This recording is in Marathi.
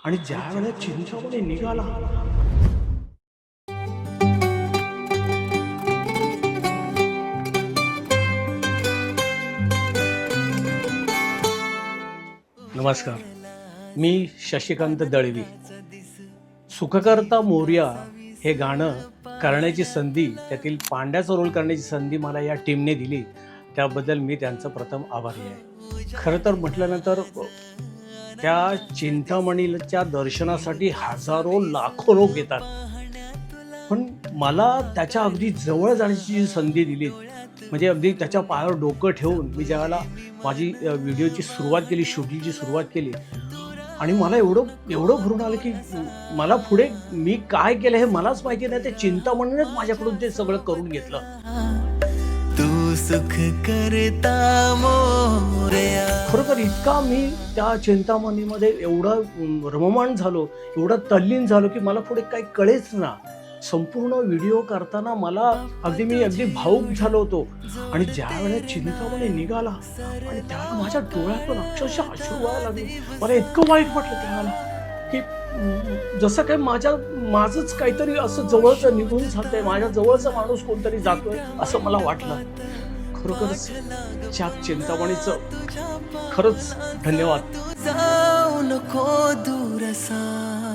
आणि ज्या वेळेला चिंतामणी निघाला, नमस्कार, मी शशिकांत दळवी. सुखकर्ता मोरया हे गाणं करण्याची संधी, त्यातील पांड्याचा रोल करण्याची संधी मला या टीमने दिली, त्याबद्दल मी त्यांचं प्रथम आभारी आहे. खरं तर म्हटल्यानंतर त्या चिंतामणीच्या दर्शनासाठी हजारो लाखो लोक येतात, पण मला त्याच्या अगदी जवळ जाण्याची जी संधी दिली, म्हणजे अगदी त्याच्या पायावर डोकं ठेवून मी ज्यावेळेला माझी व्हिडिओची सुरुवात केली, शूटिंगची सुरुवात केली, आणि मला एवढं भरून आलं की मला पुढे मी काय केलं हे मलाच माहिती नाही. ते चिंतामणीनेच माझ्याकडून ते सगळं करून घेतलं. तू सुख करता मोरया. खरोखर इतका मी त्या चिंतामणीमध्ये एवढा रममाण झालो, एवढा तल्लीन झालो की मला पुढे काही कळेच ना. संपूर्ण व्हिडिओ करताना मला अगदी भावूक झालो होतो. आणि ज्या वेळेला चिंतामणी निघाला आणि त्यावेळेला माझ्या डोळ्यातून अक्षरशः अश्रू व्हायला लागले. मला इतकं वाईट वाटलं त्यावेळेला की जसं काही माझंच काहीतरी असं जवळचं निघून जातंय, माझ्या जवळचा माणूस कोणतरी जातोय असं मला वाटलं. खरोखरच त्या चिंतामणीचं खरंच धन्यवाद. जाऊ नको दूर सा.